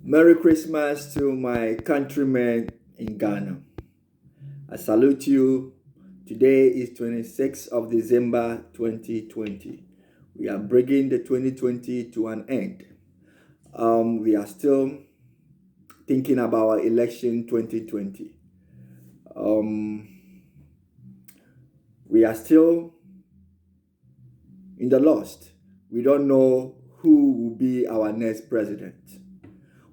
Merry Christmas to my countrymen in Ghana. I salute you. Today is 26th of December 2020. We are bringing the 2020 to an end. We are still thinking about our election 2020. We are still in the lost. We don't know who will be our next president.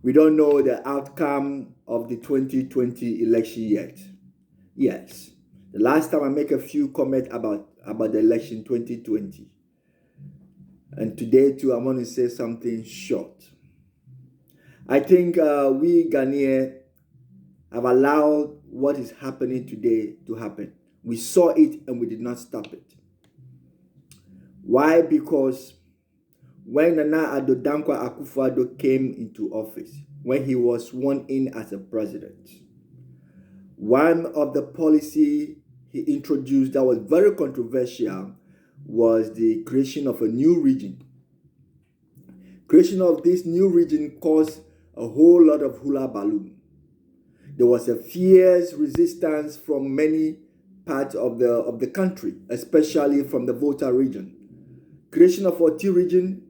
We don't know the outcome of the 2020 election yet. Yes, the last time I make a few comments about the election 2020. And today too, I want to say something short. I think we Ghanaians have allowed what is happening today to happen. We saw it and we did not stop it. Why? Because when Nana Addo Dankwa Akufo-Addo came into office, when he was sworn in as a president, one of the policy he introduced that was very controversial was the creation of a new region. Creation of this new region caused a whole lot of hula balloon. There was a fierce resistance from many parts of the country, especially from the Volta region. Creation of Oti region,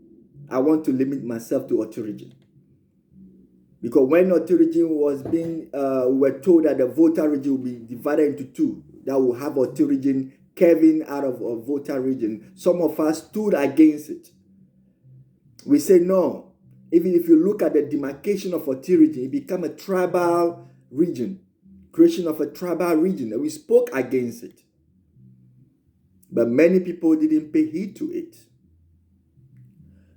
I want to limit myself to Oti region. Because when Oti region was being, we were told that the Volta region will be divided into two. That will have Oti region carving out of Volta region. Some of us stood against it. We say no. Even if you look at the demarcation of Oti region, it became a tribal region. Creation of a tribal region. And we spoke against it. But many people didn't pay heed to it.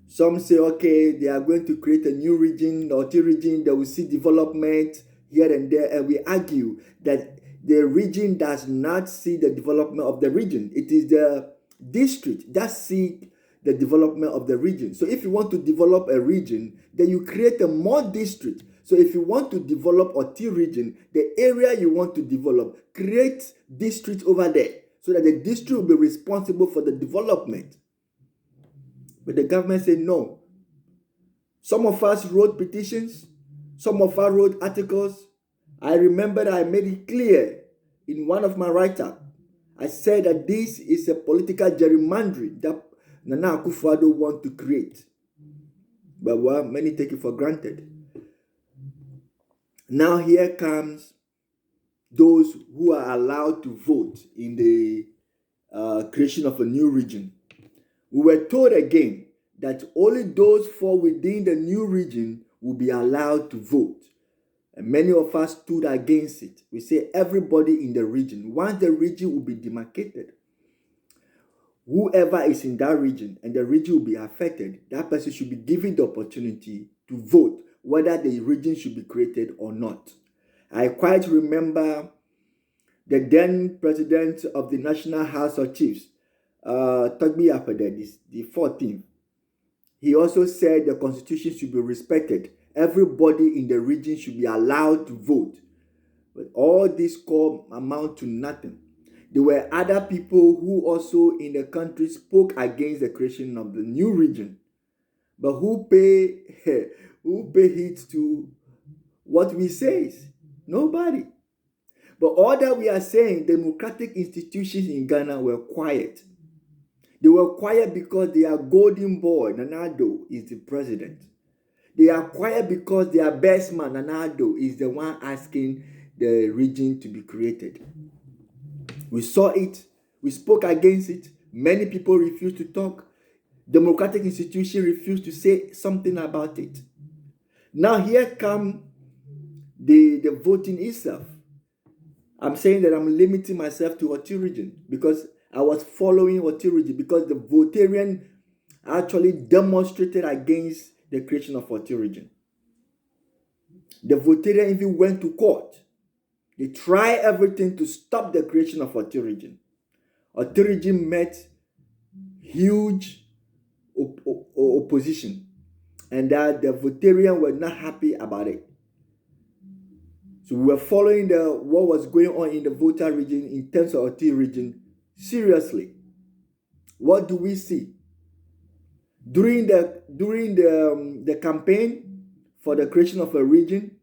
Some say, okay, they are going to create a new region, the Oti region, they will see development here and there. And we argue that the region does not see the development of the region. It is the district that sees the development of the region. So if you want to develop a region, then you create a more district. So if you want to develop Oti region, the area you want to develop, create district over there so that the district will be responsible for the development. But the government said no. Some of us wrote petitions. Some of us wrote articles. I remember that I made it clear in one of my write-ups. I said that this is a political gerrymandering that Nana Akufo-Addo wants to create. But well, many take it for granted. Now here comes those who are allowed to vote in the creation of a new region. We were told again that only those fall within the new region will be allowed to vote. And many of us stood against it. We say everybody in the region, once the region will be demarcated, whoever is in that region and the region will be affected, that person should be given the opportunity to vote whether the region should be created or not. I quite remember the then president of the National House of Chiefs, Togbi Apede, the 14th. He also said the constitution should be respected. Everybody in the region should be allowed to vote. But all this call amount to nothing. There were other people who also in the country spoke against the creation of the new region. But who pay heed to what we say? Nobody. But all that we are saying, democratic institutions in Ghana were quiet. They were quiet because their golden boy, Nana Addo, is the president. They are quiet because their best man, Nana Addo, is the one asking the region to be created. We saw it. We spoke against it. Many people refused to talk. Democratic institutions refused to say something about it. Now here come the voting itself. I'm saying that I'm limiting myself to Oti region because I was following Oti region because the Votarian actually demonstrated against the creation of Oti region. The Votarian even went to court. They tried everything to stop the creation of Oti region. Oti region met huge opposition, and that the Votarian were not happy about it. So we were following what was going on in the Volta region in terms of Oti region seriously. What do we see? During the campaign, for the creation of a region,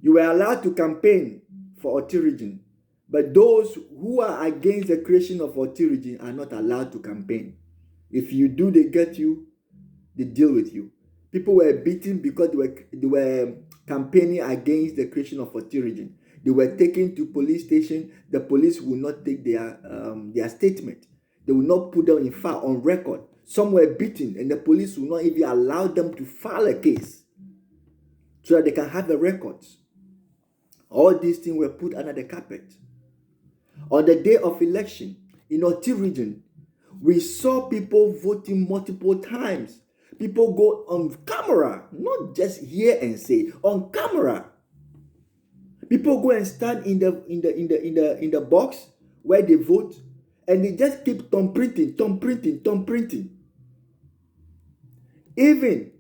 you were allowed to campaign for Oti region. But those who are against the creation of Oti region are not allowed to campaign. If you do, they get you, they deal with you. People were beaten because they were campaigning against the creation of Oti region. They were taken to police station. The police will not take their statement. They will not put them in file on record. Some were beaten, and the police will not even allow them to file a case so that they can have the records. All these things were put under the carpet. On the day of election in Oti region, we saw people voting multiple times. People go on camera, not just hear and say, on camera. People go and stand in the box where they vote, and they just keep thumb printing. Even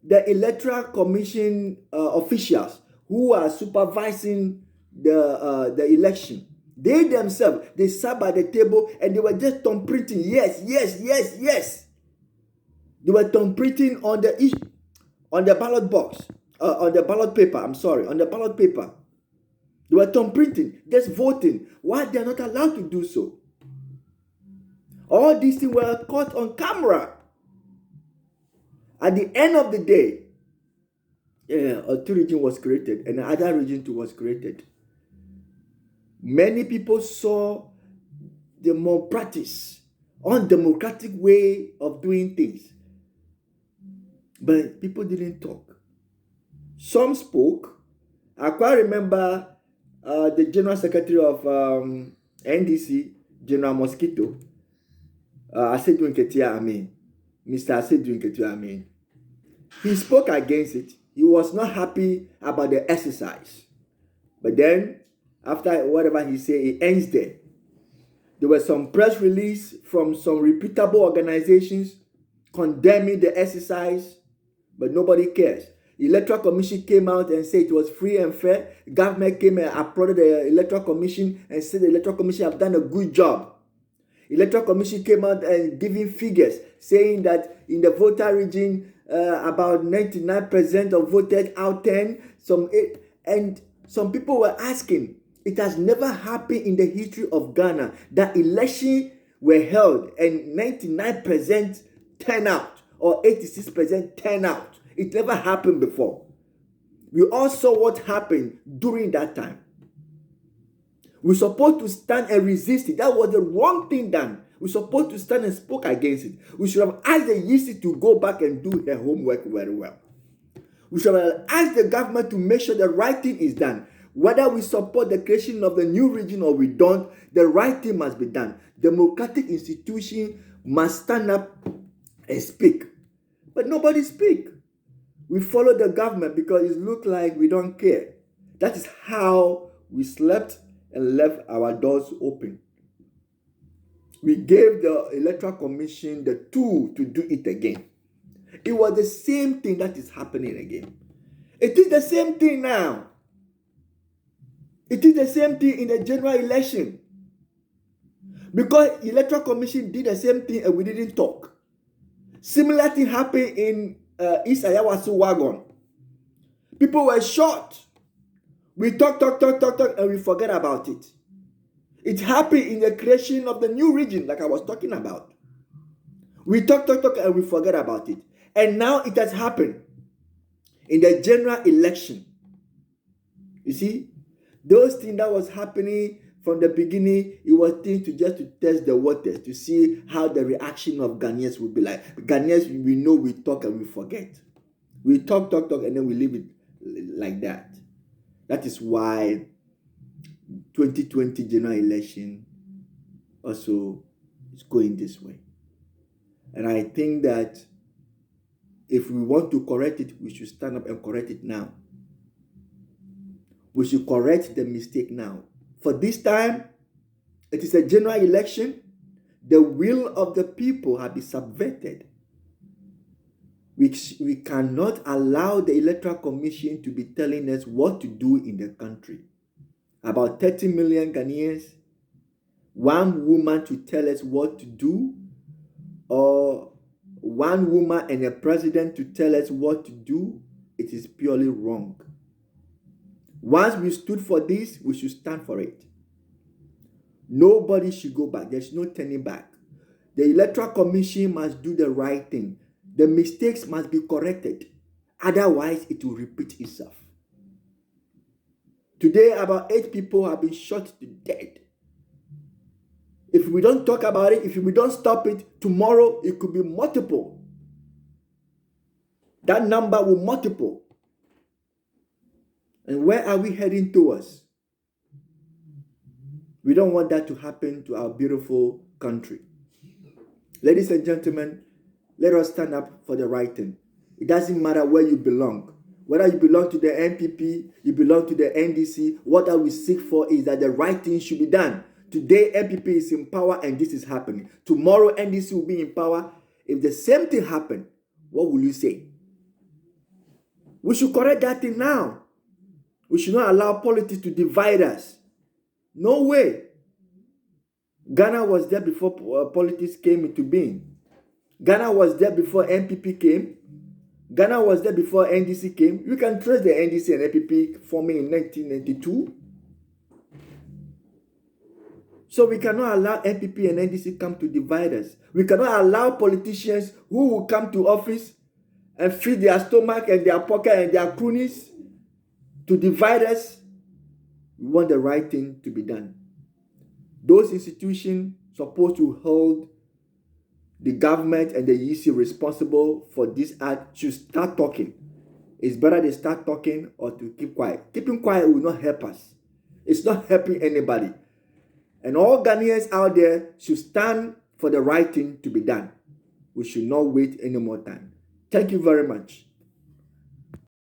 the electoral commission officials who are supervising the election, they themselves, they sat by the table and they were just thumb printing. Yes. They were thumb printing on the ballot box, on the ballot paper. On the ballot paper. They were thumb printing, just voting. Why they are not allowed to do so? All these things were caught on camera. At the end of the day, Oti region was created, and another region too was created. Many people saw the malpractice, undemocratic way of doing things. But people didn't talk. Some spoke. I quite remember the General Secretary of NDC, General Mosquito, Mr. Asedu Nketia. He spoke against it. He was not happy about the exercise. But then, after whatever he said, it ends there. There were some press release from some reputable organizations condemning the exercise, but nobody cares. The Electoral Commission came out and said it was free and fair. The government came and applauded the Electoral Commission and said the Electoral Commission have done a good job. The Electoral Commission came out and giving figures, saying that in the voter region, about 99% of voted out 10. And some people were asking, it has never happened in the history of Ghana that elections were held and 99% turnout or 86% turnout. It never happened before. We all saw what happened during that time. We're supposed to stand and resist it. That was the wrong thing done. We're supposed to stand and spoke against it. We should have asked the EC to go back and do their homework very well. We should have asked the government to make sure the right thing is done. Whether we support the creation of the new region or we don't, the right thing must be done. Democratic institution must stand up and speak. But nobody speak. We follow the government because it looks like we don't care. That is how we slept and left our doors open. We gave the Electoral Commission the tool to do it again. It was the same thing that is happening again. It is the same thing now. It is the same thing in the general election. Because Electoral Commission did the same thing and we didn't talk. Similar thing happened in East Ayawaso Wagon. People were shot. We talk, and we forget about it. It happened in the creation of the new region, like I was talking about. We talk, and we forget about it. And now it has happened in the general election. You see, those things that was happening from the beginning, it was things to test the waters, to see how the reaction of Ghanaians would be like. Ghanaians, we know we talk and we forget. We talk, and then we leave it like that. That is why 2020 general election also is going this way. And I think that if we want to correct it, we should stand up and correct it now. We should correct the mistake now. For this time, it is a general election. The will of the people has been subverted. We cannot allow the Electoral Commission to be telling us what to do in the country. About 30 million Ghanaians, one woman to tell us what to do, or one woman and a president to tell us what to do, it is purely wrong. Once we stood for this, we should stand for it. Nobody should go back. There's no turning back. The Electoral Commission must do the right thing. The mistakes must be corrected. Otherwise, it will repeat itself. Today, about 8 people have been shot to death. If we don't talk about it, if we don't stop it, tomorrow it could be multiple. That number will multiple. And where are we heading towards? We don't want that to happen to our beautiful country. Ladies and gentlemen, let us stand up for the right thing. It doesn't matter where you belong. Whether you belong to the NPP, you belong to the NDC, what I will seek for is that the right thing should be done. Today, NPP is in power and this is happening. Tomorrow, NDC will be in power. If the same thing happens, what will you say? We should correct that thing now. We should not allow politics to divide us. No way. Ghana was there before politics came into being. Ghana was there before NPP came. Ghana was there before NDC came. You can trace the NDC and NPP forming in 1992. So we cannot allow NPP and NDC come to divide us. We cannot allow politicians who will come to office and feed their stomach and their pocket and their cronies to divide us. We want the right thing to be done. Those institutions supposed to hold the government and the EC responsible for this act should start talking. It's better they start talking or to keep quiet. Keeping quiet will not help us. It's not helping anybody. And all Ghanaians out there should stand for the right thing to be done. We should not wait any more time. Thank you very much.